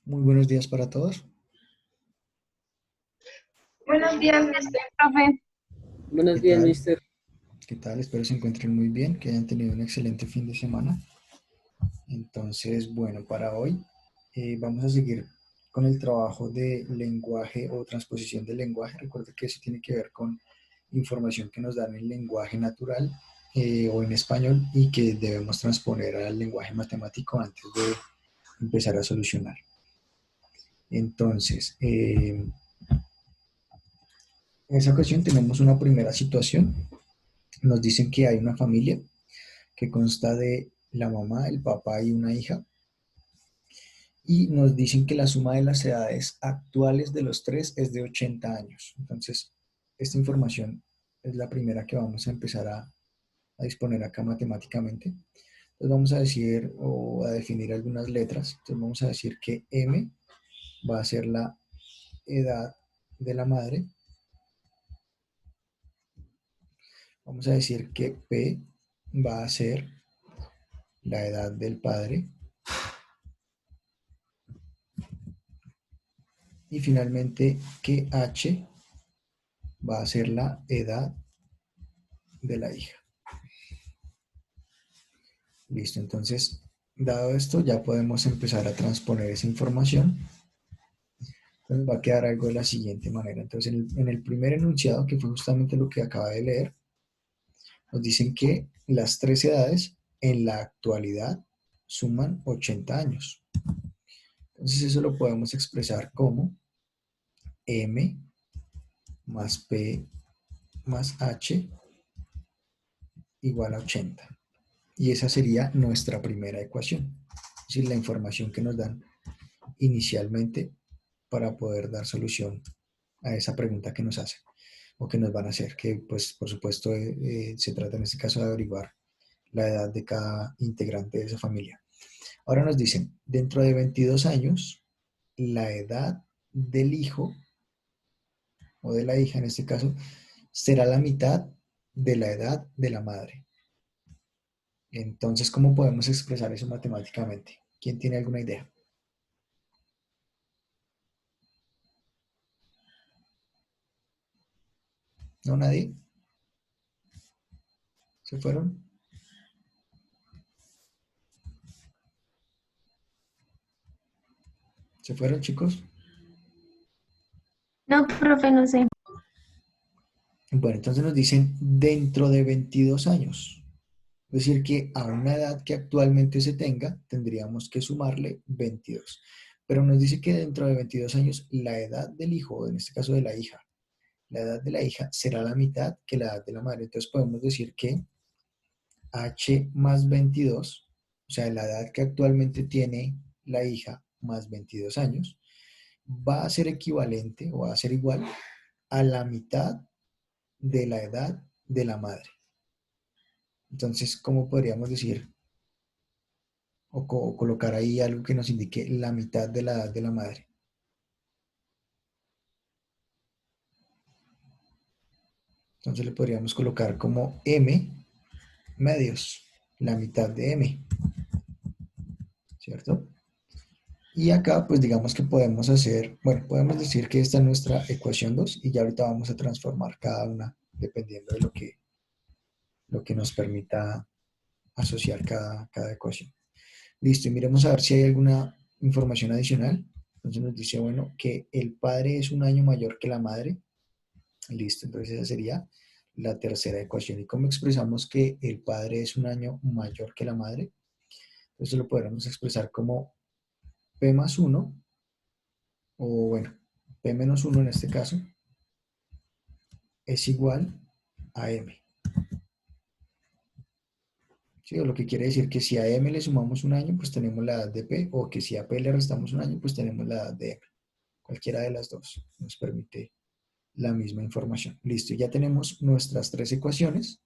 Muy buenos días para todos. Buenos días, profe. ¿Qué Buenos días, tal? mister. ¿Qué tal? Espero se encuentren muy bien, que hayan tenido un excelente fin de semana. Entonces, bueno, para hoy vamos a seguir con el trabajo de lenguaje o transposición del lenguaje. Recuerda que eso tiene que ver con información que nos dan en lenguaje natural o en español y que debemos transponer al lenguaje matemático antes de empezar a solucionar. Entonces, en esa ocasión tenemos una primera situación. Nos dicen que hay una familia que consta de la mamá, el papá y una hija, y nos dicen que la suma de las edades actuales de los tres es de 80 años. Entonces, esta información es la primera que vamos a empezar a disponer acá matemáticamente. Entonces vamos a decir o a definir algunas letras. Entonces vamos a decir que M va a ser la edad de la madre. Vamos a decir que P va a ser la edad del padre. Y finalmente que H va a ser la edad de la hija. Listo, entonces, dado esto, ya podemos empezar a transponer esa información. Entonces va a quedar algo de la siguiente manera. Entonces, en el primer enunciado, que fue justamente lo que acaba de leer, nos dicen que las tres edades en la actualidad suman 80 años. Entonces, eso lo podemos expresar como M más P más H igual a 80. Y esa sería nuestra primera ecuación. Es decir, la información que nos dan inicialmente para poder dar solución a esa pregunta que nos hacen o que nos van a hacer, que pues por supuesto se trata en este caso de averiguar la edad de cada integrante de esa familia. Ahora nos dicen, dentro de 22 años, la edad del hijo o de la hija en este caso será la mitad de la edad de la madre. Entonces, ¿cómo podemos expresar eso matemáticamente? ¿Quién tiene alguna idea? ¿No? ¿Nadie? ¿Se fueron? ¿Se fueron, chicos? No, profe, no sé. Bueno, entonces nos dicen dentro de 22 años. Es decir, que a una edad que actualmente se tenga, tendríamos que sumarle 22. Pero nos dice que dentro de 22 años, la edad del hijo, o en este caso de la hija, la edad de la hija será la mitad que la edad de la madre. Entonces podemos decir que H más 22, o sea, la edad que actualmente tiene la hija más 22 años, va a ser equivalente o va a ser igual a la mitad de la edad de la madre. Entonces, ¿cómo podríamos decir o colocar ahí algo que nos indique la mitad de la edad de la madre? Entonces le podríamos colocar como M medios, la mitad de M, ¿cierto? Y acá, pues digamos que podemos hacer, bueno, podemos decir que esta es nuestra ecuación 2 y ya ahorita vamos a transformar cada una dependiendo de lo que nos permita asociar cada ecuación. Listo, y miremos a ver si hay alguna información adicional. Entonces nos dice, bueno, que el padre es un año mayor que la madre. Listo, entonces esa sería la tercera ecuación. ¿Y cómo expresamos que el padre es un año mayor que la madre? Entonces lo podremos expresar como P más 1, o bueno, P menos 1 en este caso, es igual a M. ¿Sí? O lo que quiere decir que si a M le sumamos un año, pues tenemos la edad de P, o que si a P le restamos un año, pues tenemos la edad de M. Cualquiera de las dos nos permite la misma información. Listo, ya tenemos nuestras tres ecuaciones.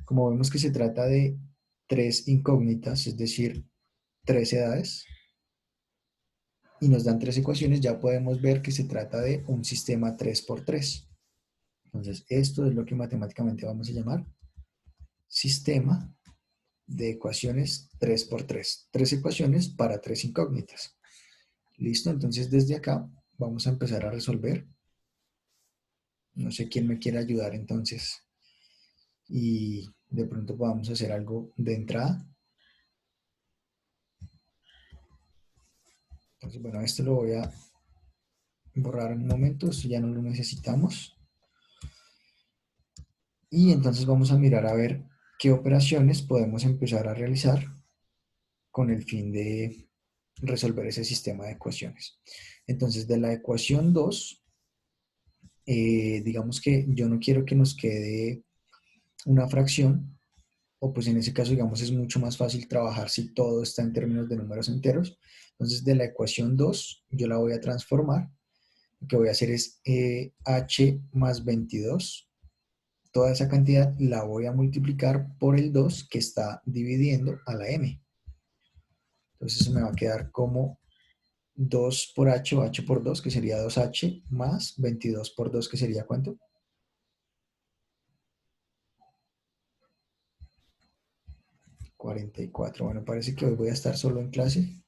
Como vemos que se trata de tres incógnitas, es decir, tres edades, y nos dan tres ecuaciones, ya podemos ver que se trata de un sistema 3x3. Entonces, esto es lo que matemáticamente vamos a llamar sistema de ecuaciones 3x3. Tres ecuaciones para tres incógnitas. Listo, entonces desde acá vamos a empezar a resolver. No sé quién me quiere ayudar entonces y de pronto podamos hacer algo de entrada. Entonces, bueno, esto lo voy a borrar en un momento, esto ya no lo necesitamos. Y entonces vamos a mirar a ver qué operaciones podemos empezar a realizar con el fin de resolver ese sistema de ecuaciones. Entonces, de la ecuación 2, digamos que yo no quiero que nos quede una fracción, o pues en ese caso, digamos, es mucho más fácil trabajar si todo está en términos de números enteros. Entonces, de la ecuación 2, yo la voy a transformar. Lo que voy a hacer es h más 22. Toda esa cantidad la voy a multiplicar por el 2 que está dividiendo a la m. Entonces me va a quedar como 2 por h o h por 2, que sería 2h, más 22 por 2, que sería ¿cuánto? 44. Bueno, parece que hoy voy a estar solo en clase.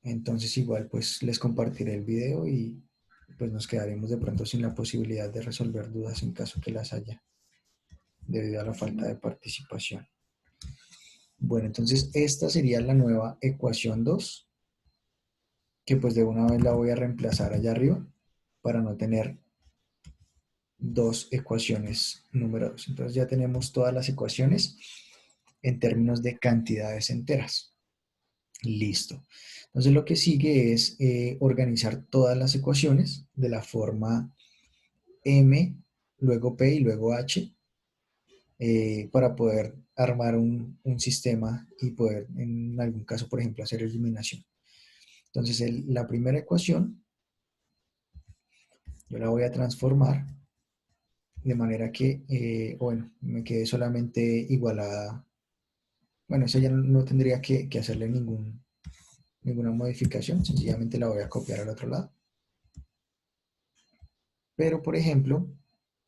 Entonces igual pues les compartiré el video y pues nos quedaremos de pronto sin la posibilidad de resolver dudas en caso que las haya, debido a la falta de participación. Bueno, entonces esta sería la nueva ecuación 2, que pues de una vez la voy a reemplazar allá arriba para no tener dos ecuaciones número 2. Entonces ya tenemos todas las ecuaciones en términos de cantidades enteras. Listo. Entonces lo que sigue es organizar todas las ecuaciones de la forma m, luego p y luego h, para poder armar un sistema y poder en algún caso, por ejemplo, hacer eliminación. Entonces la primera ecuación yo la voy a transformar de manera que, bueno, me quede solamente igualada. Bueno, eso ya no tendría que hacerle ninguna modificación, sencillamente la voy a copiar al otro lado. Pero, por ejemplo,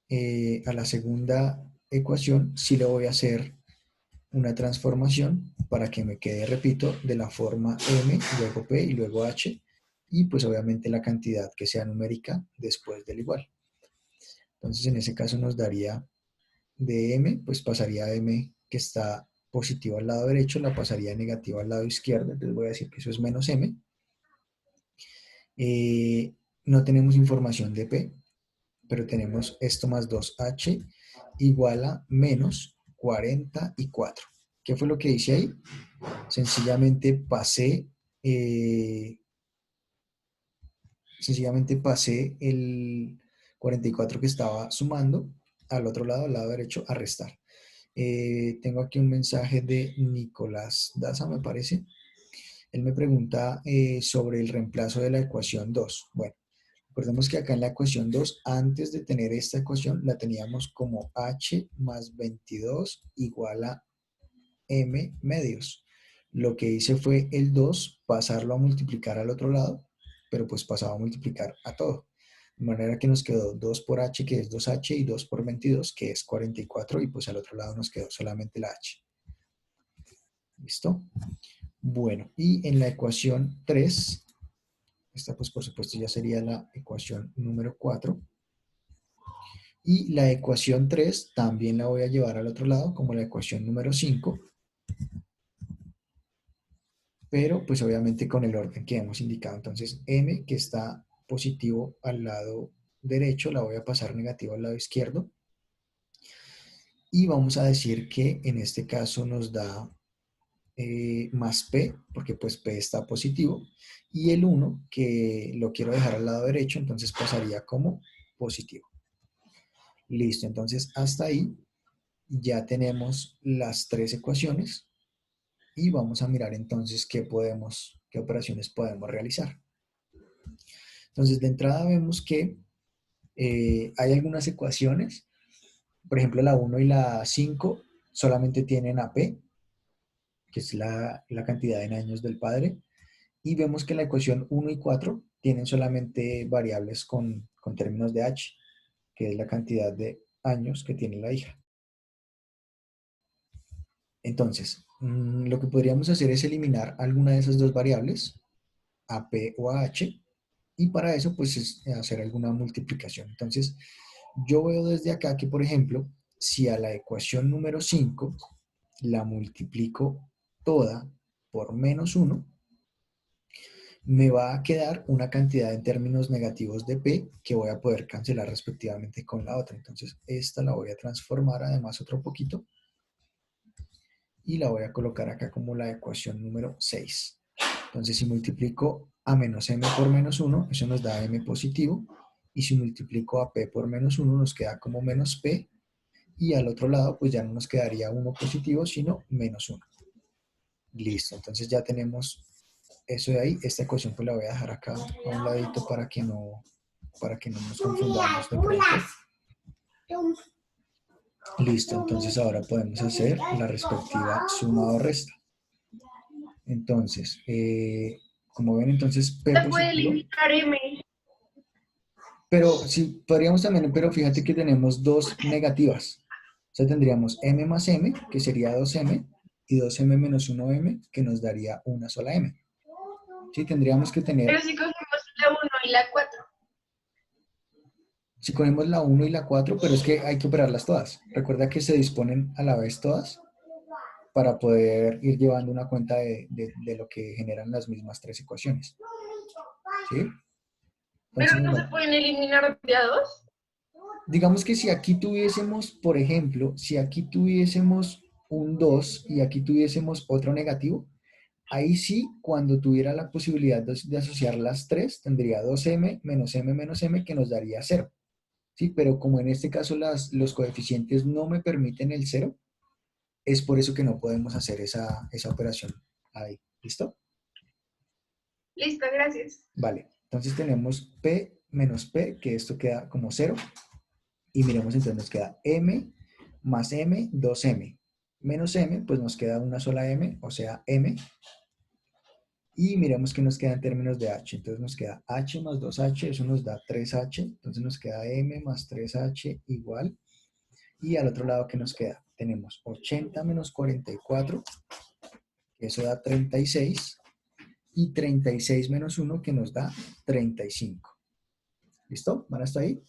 a la segunda ecuación sí le voy a hacer una transformación para que me quede, repito, de la forma m, luego p y luego h, y pues obviamente la cantidad que sea numérica después del igual. Entonces en ese caso nos daría de m, pues pasaría a m que está positivo al lado derecho, la pasaría a negativa al lado izquierdo, entonces voy a decir que eso es menos m. No tenemos información de p, pero tenemos esto más 2h igual a menos 44. ¿Qué fue lo que hice ahí? Eh, sencillamente pasé el 44 que estaba sumando al otro lado, al lado derecho, a restar. Tengo aquí un mensaje de Nicolás Daza, me parece. Él me pregunta sobre el reemplazo de la ecuación 2. Bueno, recordemos que acá en la ecuación 2, antes de tener esta ecuación, la teníamos como h más 22 igual a m medios. Lo que hice fue el 2 pasarlo a multiplicar al otro lado, pero pues pasaba a multiplicar a todo. De manera que nos quedó 2 por h, que es 2h, y 2 por 22, que es 44, y pues al otro lado nos quedó solamente la h. ¿Listo? Bueno, y en la ecuación 3, esta pues por supuesto ya sería la ecuación número 4, y la ecuación 3 también la voy a llevar al otro lado como la ecuación número 5, pero pues obviamente con el orden que hemos indicado. Entonces m, que está positivo al lado derecho, la voy a pasar negativo al lado izquierdo, y vamos a decir que en este caso nos da más p, porque pues p está positivo, y el 1, que lo quiero dejar al lado derecho, entonces pasaría como positivo. Listo, entonces hasta ahí ya tenemos las tres ecuaciones, y vamos a mirar entonces qué operaciones podemos realizar. Entonces de entrada vemos que hay algunas ecuaciones, por ejemplo la 1 y la 5 solamente tienen a p, que es la cantidad en años del padre, y vemos que la ecuación 1 y 4 tienen solamente variables con términos de h, que es la cantidad de años que tiene la hija. Entonces, lo que podríamos hacer es eliminar alguna de esas dos variables, a P o a H, y para eso, pues, es hacer alguna multiplicación. Entonces, yo veo desde acá que, por ejemplo, si a la ecuación número 5 la multiplico toda por menos 1, me va a quedar una cantidad en términos negativos de P que voy a poder cancelar respectivamente con la otra. Entonces, esta la voy a transformar además otro poquito y la voy a colocar acá como la ecuación número 6. Entonces, si multiplico a menos m por menos 1, eso nos da m positivo. Y si multiplico a p por menos 1, nos queda como menos p. Y al otro lado, pues ya no nos quedaría 1 positivo, sino menos 1. Listo, entonces ya tenemos eso de ahí. Esta ecuación pues la voy a dejar acá a un ladito para que no nos confundamos de pronto. Listo, entonces ahora podemos hacer la respectiva suma o resta. Entonces, como ven, entonces P Se puede positivo. eliminar M. Pero sí, podríamos también, pero fíjate que tenemos dos negativas. O sea, tendríamos m más m, que sería 2m, y 2m menos 1m, que nos daría una sola m. Sí, tendríamos que Pero tener, si cogemos la 1 y la 4. si cogemos la 1 y la 4, pero es que hay que operarlas todas. Recuerda que se disponen a la vez todas para poder ir llevando una cuenta de lo que generan las mismas tres ecuaciones. ¿Sí? Pero Entonces, no se pueden eliminar de a dos. digamos que si aquí tuviésemos, por ejemplo, si aquí tuviésemos un 2 y aquí tuviésemos otro negativo, ahí sí, cuando tuviera la posibilidad de asociar las tres, tendría 2m menos m que nos daría 0. ¿Sí? Pero como en este caso los coeficientes no me permiten el 0, es por eso que no podemos hacer esa operación ahí. ¿Listo? Listo, gracias. Vale. Entonces tenemos p menos p, que esto queda como 0. Y miremos, entonces nos queda m más m, 2m. Menos m, pues nos queda una sola m, o sea, m. Y miremos qué nos queda en términos de h. Entonces nos queda h más 2h, eso nos da 3h. Entonces nos queda m más 3h igual. Y al otro lado, ¿qué nos queda? Tenemos 80 menos 44, que eso da 36. Y 36 menos 1, que nos da 35. ¿Listo? ¿Van hasta ahí?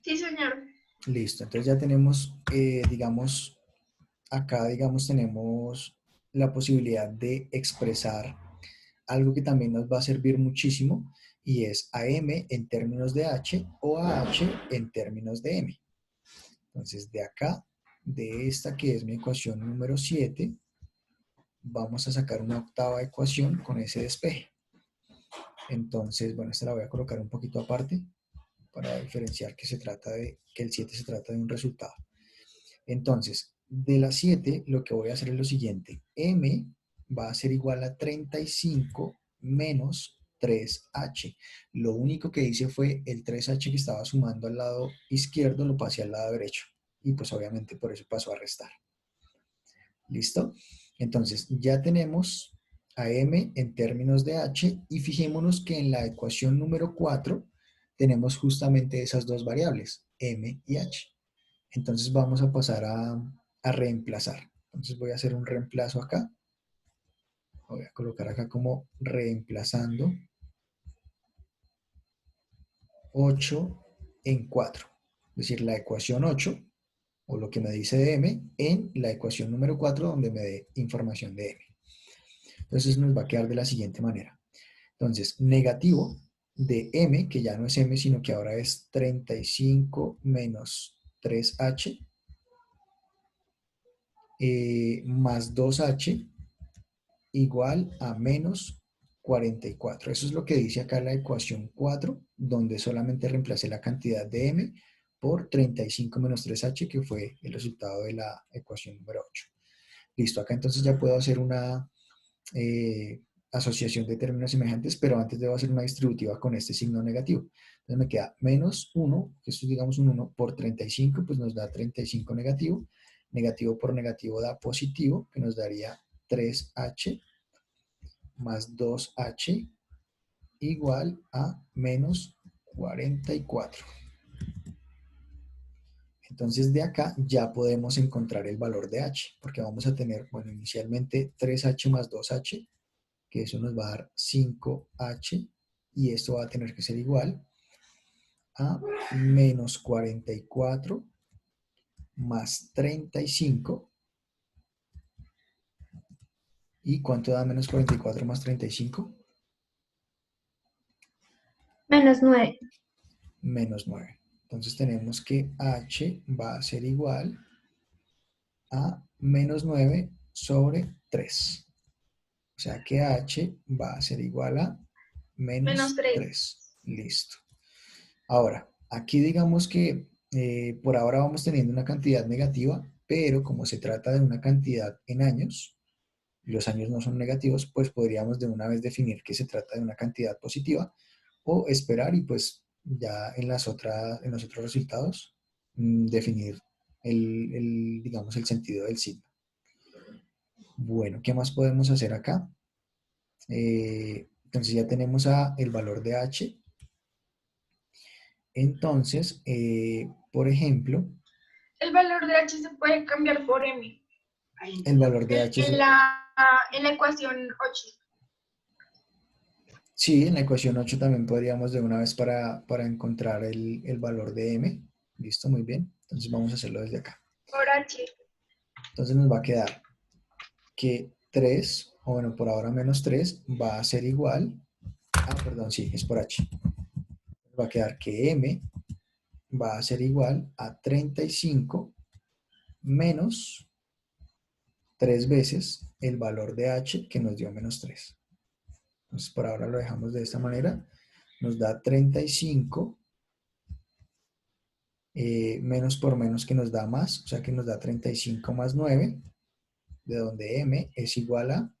Sí, señor. Listo. Entonces ya tenemos, digamos, acá, digamos, tenemos la posibilidad de expresar algo que también nos va a servir muchísimo y es a m en términos de h o a h en términos de m. Entonces, de acá, de esta que es mi ecuación número 7, vamos a sacar una octava ecuación con ese despeje. Entonces, bueno, esta la voy a colocar un poquito aparte para diferenciar que el 7 se trata de un resultado. Entonces, de la 7, lo que voy a hacer es lo siguiente. M va a ser igual a 35 menos 3h. Lo único que hice fue el 3h que estaba sumando al lado izquierdo, lo pasé al lado derecho. Y pues obviamente por eso pasó a restar. ¿Listo? Entonces, ya tenemos a m en términos de h y fijémonos que en la ecuación número 4 tenemos justamente esas dos variables, m y h. Entonces vamos a pasar a reemplazar. Entonces voy a hacer un reemplazo acá. Voy a colocar acá como reemplazando 8 en 4. Es decir, la ecuación 8, o lo que me dice de m, en la ecuación número 4, donde me dé información de m. Entonces nos va a quedar de la siguiente manera. Entonces, negativo de m, que ya no es m, sino que ahora es 35 menos 3h, más 2h, igual a menos 44. Eso es lo que dice acá la ecuación 4, donde solamente reemplacé la cantidad de m por 35 menos 3h, que fue el resultado de la ecuación número 8. Listo, acá entonces ya puedo hacer una asociación de términos semejantes, pero antes debo hacer una distributiva con este signo negativo. Entonces me queda menos 1, que esto es digamos un 1, por 35, pues nos da 35 negativo. Negativo por negativo da positivo, que nos daría 3h más 2h igual a menos 44. Entonces de acá ya podemos encontrar el valor de h, porque vamos a tener, bueno, inicialmente 3h más 2h, que eso nos va a dar 5h, y esto va a tener que ser igual a menos 44 más 35. ¿Y cuánto da menos 44 más 35? -9. Menos 9. Entonces tenemos que h va a ser igual a menos 9 sobre 3. O sea que h va a ser igual a Menos menos 3. 3. Listo. Ahora, aquí digamos que por ahora vamos teniendo una cantidad negativa, pero como se trata de una cantidad en años, y los años no son negativos, pues podríamos de una vez definir que se trata de una cantidad positiva o esperar y pues ya en los otros resultados definir digamos, el sentido del signo. Bueno, ¿qué más podemos hacer acá? Entonces ya tenemos el valor de h. Entonces, por ejemplo, El valor de h se puede cambiar por m. el valor de En, h en la, en la ecuación 8. sí, en la ecuación 8 también podríamos de una vez para encontrar el valor de m. Listo, muy bien. Entonces vamos a hacerlo desde acá. Por h. Entonces nos va a quedar que 3, o bueno, por ahora menos 3, va a ser igual, perdón, sí, es por h. Va a quedar que m va a ser igual a 35 menos 3 veces el valor de h que nos dio menos 3. Entonces por ahora lo dejamos de esta manera. Nos da 35 menos por menos que nos da más, o sea que nos da 35 más 9, de donde m es igual a,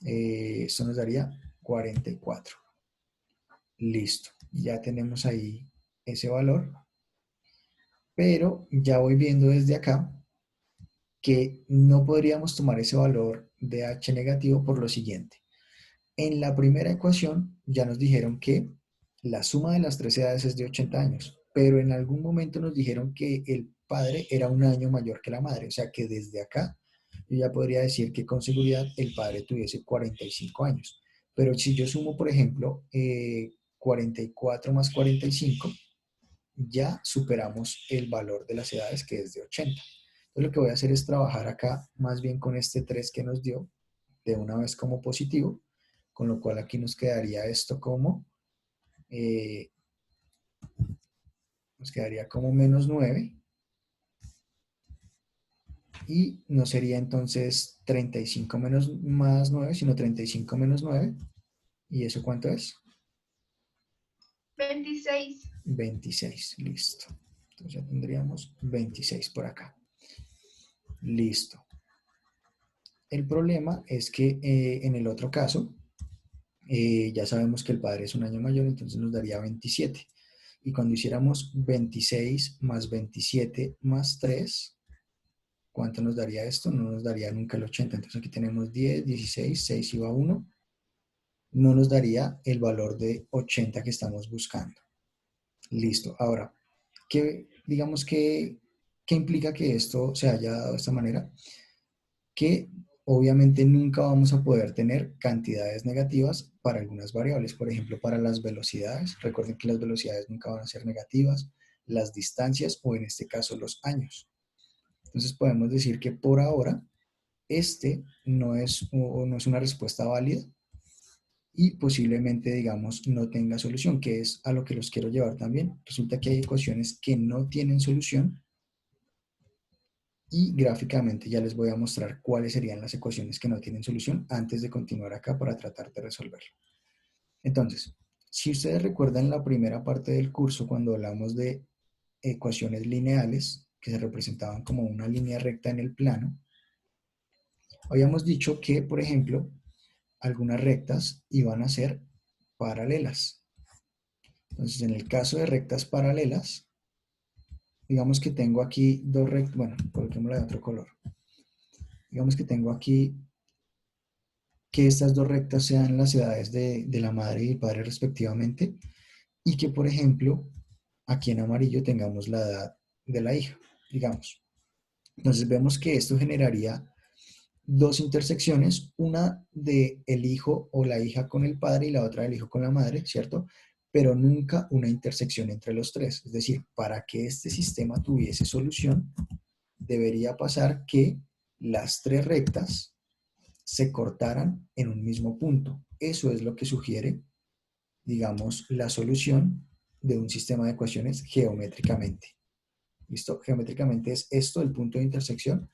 esto nos daría 44. Listo, ya tenemos ahí ese valor, pero ya voy viendo desde acá que no podríamos tomar ese valor de h negativo por lo siguiente. En la primera ecuación ya nos dijeron que la suma de las tres edades es de 80 años, pero en algún momento nos dijeron que el padre era un año mayor que la madre, o sea que desde acá yo ya podría decir que con seguridad el padre tuviese 45 años. Pero si yo sumo, por ejemplo, 44 más 45, ya superamos el valor de las edades, que es de 80. Entonces lo que voy a hacer es trabajar acá más bien con este 3 que nos dio de una vez como positivo, con lo cual aquí nos quedaría esto como, nos quedaría como menos 9, y no sería entonces 35 menos más 9, sino 35 menos 9. ¿Y eso cuánto es? 26. 26, listo. Entonces ya tendríamos 26 por acá. Listo. El problema es que en el otro caso, ya sabemos que el padre es un año mayor, entonces nos daría 27. Y cuando hiciéramos 26 más 27 más 3, ¿cuánto nos daría esto? No nos daría nunca el 80. Entonces aquí tenemos 10, 16, 6 y va 1. No nos daría el valor de 80 que estamos buscando. Listo. Ahora, digamos ¿qué implica que esto se haya dado de esta manera? Que obviamente nunca vamos a poder tener cantidades negativas para algunas variables. Por ejemplo, para las velocidades. Recuerden que las velocidades nunca van a ser negativas. Las distancias, o en este caso los años. Entonces podemos decir que por ahora este no es una respuesta válida y posiblemente, digamos, no tenga solución, que es a lo que los quiero llevar también. Resulta que hay ecuaciones que no tienen solución, y gráficamente ya les voy a mostrar cuáles serían las ecuaciones que no tienen solución antes de continuar acá para tratar de resolverlo. Entonces, si ustedes recuerdan la primera parte del curso cuando hablamos de ecuaciones lineales que se representaban como una línea recta en el plano, habíamos dicho que, por ejemplo, algunas rectas iban a ser paralelas. Entonces, en el caso de rectas paralelas, digamos que tengo aquí dos rectas, bueno, coloquémosla de otro color. Digamos que tengo aquí que estas dos rectas sean las edades de la madre y el padre respectivamente, y que, por ejemplo, aquí en amarillo tengamos la edad de la hija, digamos. Entonces vemos que esto generaría dos intersecciones, una de el hijo o la hija con el padre y la otra del hijo con la madre, ¿cierto? Pero nunca una intersección entre los tres. Es decir, para que este sistema tuviese solución, debería pasar que las tres rectas se cortaran en un mismo punto. Eso es lo que sugiere, digamos, la solución de un sistema de ecuaciones geométricamente. ¿Listo? Geométricamente es esto el punto de intersección,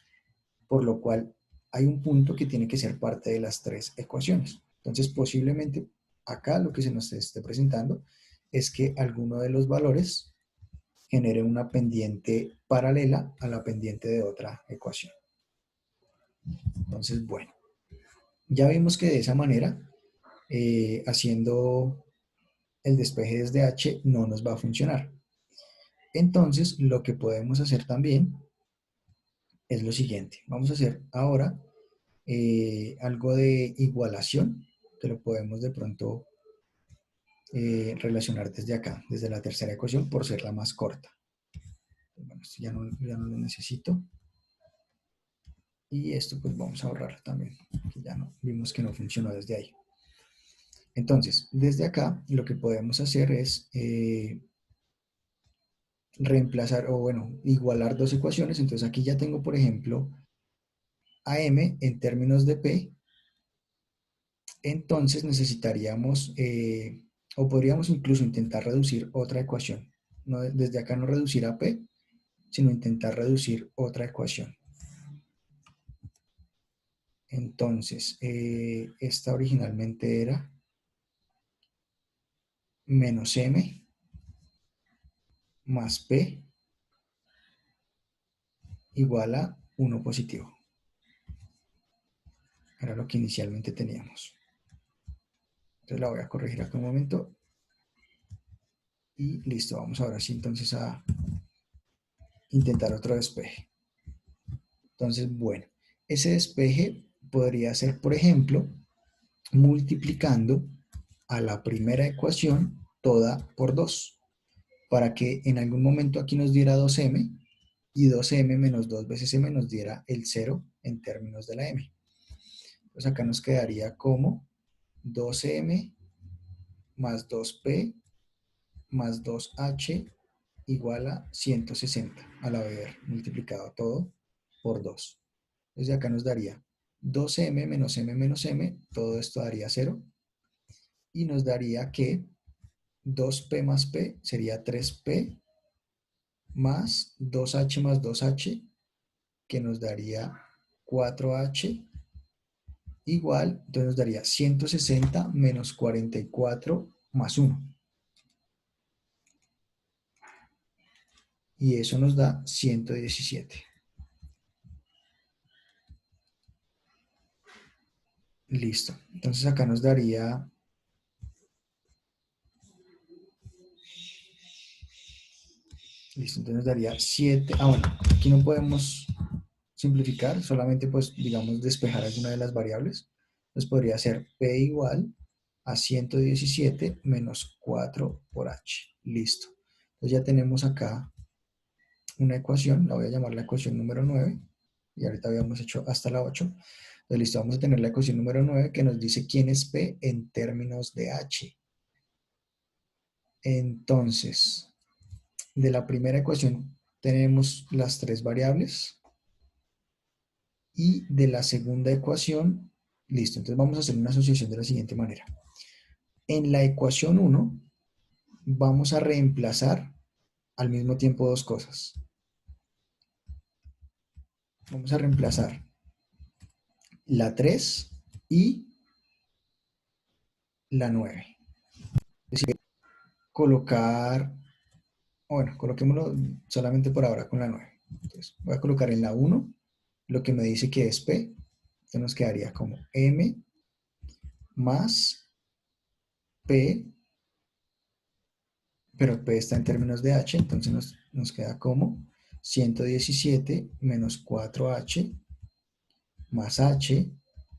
por lo cual hay un punto que tiene que ser parte de las tres ecuaciones. Entonces, posiblemente acá lo que se nos esté presentando es que alguno de los valores genere una pendiente paralela a la pendiente de otra ecuación. Entonces, bueno, ya vimos que de esa manera, haciendo el despeje desde H no nos va a funcionar. Entonces, lo que podemos hacer también es lo siguiente. Vamos a hacer ahora algo de igualación, que lo podemos de pronto relacionar desde acá, desde la tercera ecuación, por ser la más corta. Bueno, esto ya no lo necesito. Y esto pues vamos a ahorrar también, que ya no, vimos que no funcionó desde ahí. Entonces, desde acá lo que podemos hacer es reemplazar, o bueno, igualar dos ecuaciones. Entonces aquí ya tengo, por ejemplo, AM en términos de P. Entonces necesitaríamos, o podríamos incluso intentar reducir otra ecuación. No, desde acá no reducir a P, sino intentar reducir otra ecuación. Entonces, esta originalmente era menos M más P igual a 1 positivo. Era lo que inicialmente teníamos. Entonces la voy a corregir acá un momento. Y listo, vamos ahora sí entonces a intentar otro despeje. Entonces, bueno, ese despeje podría ser, por ejemplo, multiplicando a la primera ecuación toda por 2, para que en algún momento aquí nos diera 2m y 2m menos 2 veces m nos diera el 0 en términos de la m. Entonces acá nos quedaría como 2m más 2p más 2h igual a 160 al haber multiplicado todo por 2. Entonces acá nos daría 2m menos m, todo esto daría 0. Y nos daría que 2p más p sería 3p más 2h más 2h, que nos daría 4h igual, entonces nos daría 160 menos 44 más 1. Y eso nos da 117. Listo. Entonces acá nos daría... Listo, entonces nos daría 7. Ah, bueno, aquí no podemos simplificar, solamente pues digamos despejar alguna de las variables. Entonces podría ser P igual a 117 menos 4 por H. Listo. Entonces ya tenemos acá una ecuación, la voy a llamar la ecuación número 9. Y ahorita habíamos hecho hasta la 8. Entonces listo, vamos a tener la ecuación número 9 que nos dice quién es P en términos de H. Entonces, de la primera ecuación tenemos las tres variables. Y de la segunda ecuación, listo, entonces vamos a hacer una asociación de la siguiente manera. En la ecuación 1 vamos a reemplazar al mismo tiempo dos cosas. Vamos a reemplazar la 3 y la 9. Es decir, colocar, bueno, coloquémoslo solamente por ahora con la 9. Entonces voy a colocar en la 1 lo que me dice que es P. Entonces nos quedaría como M más P, pero P está en términos de H, entonces nos queda como 117 menos 4H más H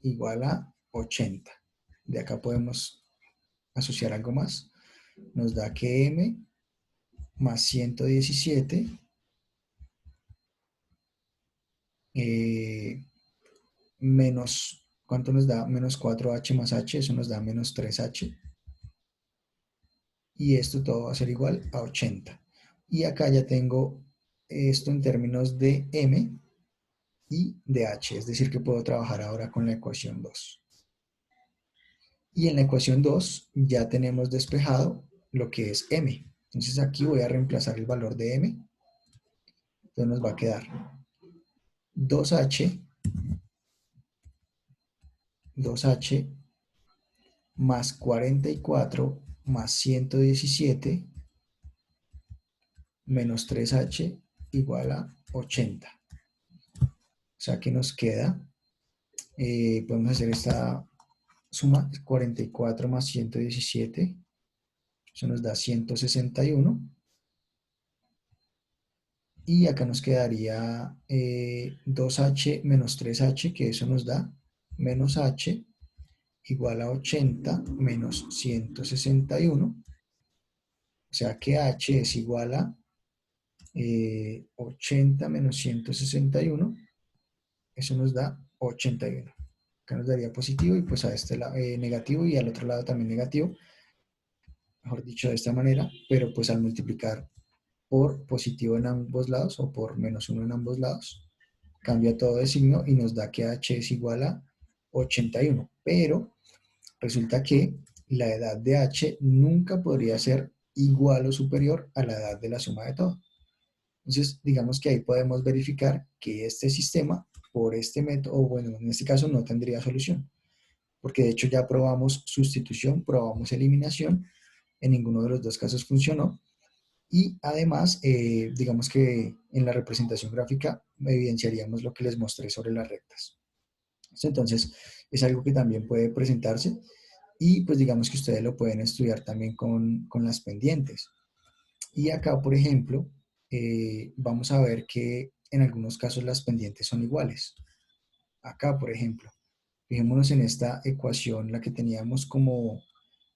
igual a 80. De acá podemos asociar algo más. Nos da que M más 117 menos, ¿cuánto nos da? Menos 4h más h, eso nos da menos 3h. Y esto todo va a ser igual a 80. Y acá ya tengo esto en términos de m y de h, es decir, que puedo trabajar ahora con la ecuación 2. Y en la ecuación 2 ya tenemos despejado lo que es m. Entonces aquí voy a reemplazar el valor de m. Entonces nos va a quedar 2h, 2h más 44 más 117 menos 3h igual a 80. O sea que nos queda, podemos hacer esta suma, 44 más 117, eso nos da 161. Y acá nos quedaría 2h menos 3h, que eso nos da menos h igual a 80 menos 161. O sea que h es igual a 80 menos 161. Eso nos da 81. Acá nos daría positivo y pues a este lado negativo y al otro lado también negativo. Mejor dicho de esta manera, pero pues al multiplicar por positivo en ambos lados o por menos 1 en ambos lados, cambia todo de signo y nos da que h es igual a 81. Pero resulta que la edad de h nunca podría ser igual o superior a la edad de la suma de todo. Entonces, digamos que ahí podemos verificar que este sistema, por este método, o bueno, en este caso no tendría solución, porque de hecho ya probamos sustitución, probamos eliminación, en ninguno de los dos casos funcionó, y además, digamos que en la representación gráfica evidenciaríamos lo que les mostré sobre las rectas. Entonces, es algo que también puede presentarse y pues digamos que ustedes lo pueden estudiar también con las pendientes. Y acá, por ejemplo, vamos a ver que en algunos casos las pendientes son iguales. Acá, por ejemplo, fijémonos en esta ecuación, la que teníamos como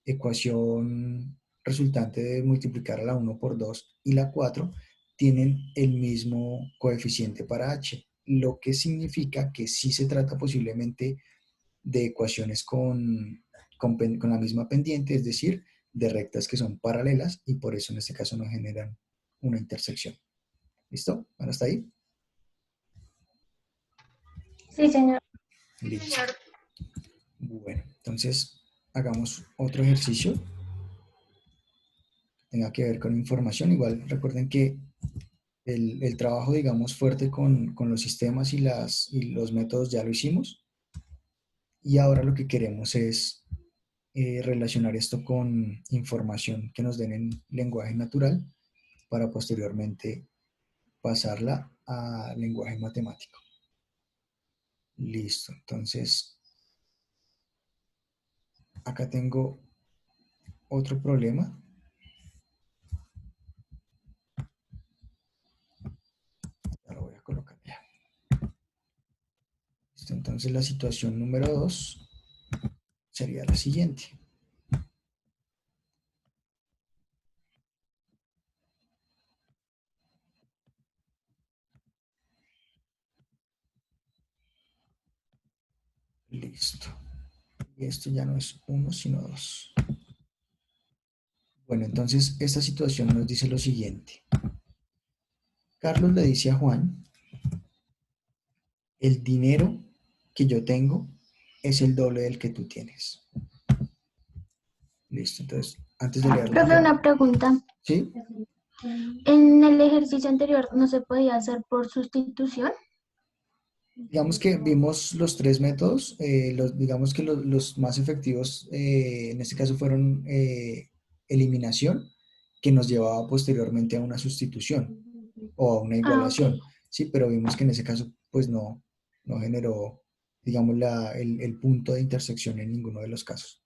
ecuación resultante de multiplicar a la 1 por 2 y la 4 tienen el mismo coeficiente para h, lo que significa que sí se trata posiblemente de ecuaciones con la misma pendiente, es decir, de rectas que son paralelas y por eso en este caso no generan una intersección. ¿Listo? ¿Bueno, hasta ahí? Sí, señor. Listo. Bueno, entonces hagamos otro ejercicio que tenga que ver con información. Igual recuerden que el trabajo, digamos, fuerte con los sistemas y los métodos ya lo hicimos. Y ahora lo que queremos es relacionar esto con información que nos den en lenguaje natural para posteriormente pasarla a lenguaje matemático. Listo, entonces acá tengo otro problema. Ya lo voy a colocar ya. Listo, entonces la situación número 2 sería la siguiente. Listo. Y esto ya no es 1, sino 2. Bueno, entonces esta situación nos dice lo siguiente. Carlos le dice a Juan, el dinero que yo tengo es el doble del que tú tienes. Listo, entonces, antes de leerlo Profe, ya. una pregunta. ¿Sí? En el ejercicio anterior no se podía hacer por sustitución. Digamos que vimos los tres métodos, digamos que los más efectivos en este caso fueron eliminación, que nos llevaba posteriormente a una sustitución o a una Ah, ok. igualación, ¿sí? Pero vimos que en ese caso pues no generó, digamos, el punto de intersección en ninguno de los casos.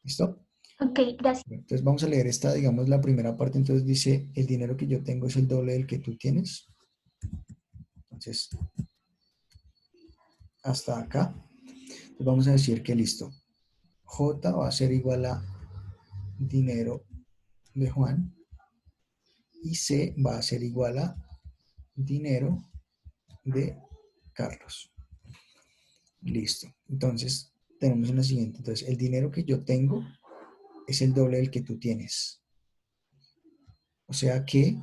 ¿Listo? Ok, gracias. Entonces vamos a leer esta, digamos, la primera parte. Entonces dice, el dinero que yo tengo es el doble del que tú tienes. Entonces, hasta acá. Entonces vamos a decir que listo. J va a ser igual a dinero de Juan y C va a ser igual a dinero de Carlos. Listo. Entonces, tenemos una siguiente. Entonces, el dinero que yo tengo es el doble del que tú tienes. O sea que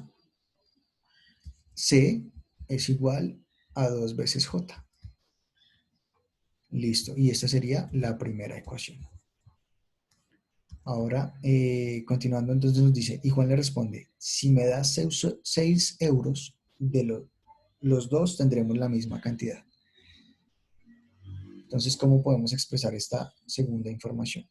C es igual a 2 veces J. Listo. Y esta sería la primera ecuación. Ahora, continuando, entonces nos dice, y Juan le responde, si me das 6 euros, los dos tendremos la misma cantidad. Entonces, ¿cómo podemos expresar esta segunda información?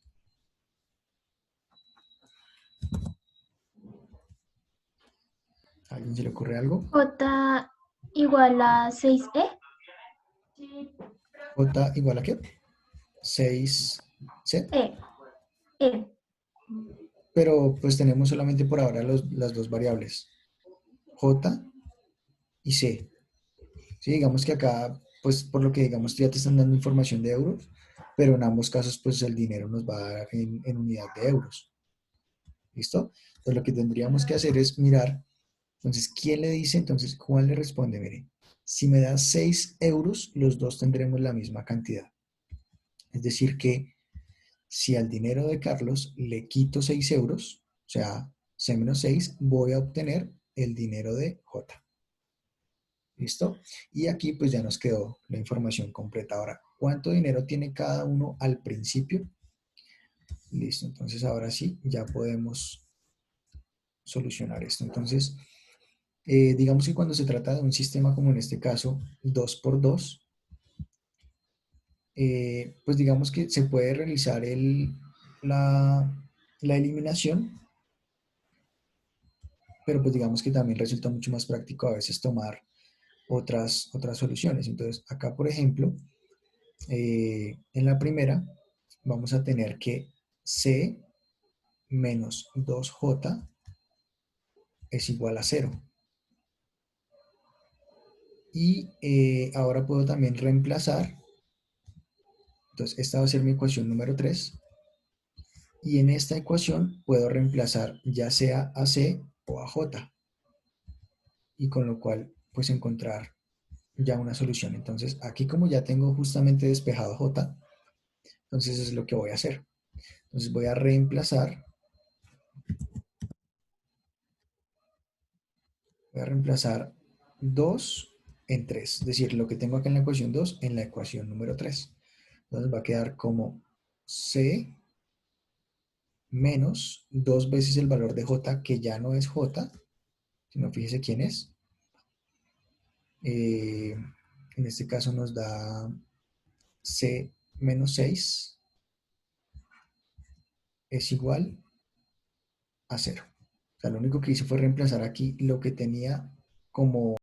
¿A alguien se le ocurre algo? J igual a 6E. J igual a ¿qué? 6C. E. E. Pero pues tenemos solamente por ahora las dos variables, J y C. Sí, digamos que acá, pues por lo que digamos ya te están dando información de euros, pero en ambos casos pues el dinero nos va a dar en unidad de euros. ¿Listo? Entonces lo que tendríamos que hacer es mirar, entonces, ¿quién le dice? Entonces, Juan le responde, mire, si me das 6 euros, los dos tendremos la misma cantidad. Es decir que si al dinero de Carlos le quito 6 euros, o sea, C menos 6, voy a obtener el dinero de J. ¿Listo? Y aquí pues ya nos quedó la información completa. Ahora, ¿cuánto dinero tiene cada uno al principio? Listo, entonces ahora sí, ya podemos solucionar esto. Entonces, digamos que cuando se trata de un sistema como en este caso, 2 por 2, pues digamos que se puede realizar la eliminación, pero pues digamos que también resulta mucho más práctico a veces tomar otras soluciones. Entonces, acá, por ejemplo, en la primera vamos a tener que C menos 2J es igual a 0. Y ahora puedo también reemplazar, entonces esta va a ser mi ecuación número 3. Y en esta ecuación puedo reemplazar ya sea a C o a J. Y con lo cual, pues encontrar ya una solución. Entonces, aquí como ya tengo justamente despejado J, entonces es lo que voy a hacer. Entonces voy a reemplazar 2 en 3. Es decir, lo que tengo acá en la ecuación 2 en la ecuación número 3. Entonces va a quedar como C menos 2 veces el valor de J, que ya no es J, sino fíjese quién es. En este caso nos da C menos 6 es igual a 0. O sea, lo único que hice fue reemplazar aquí lo que tenía como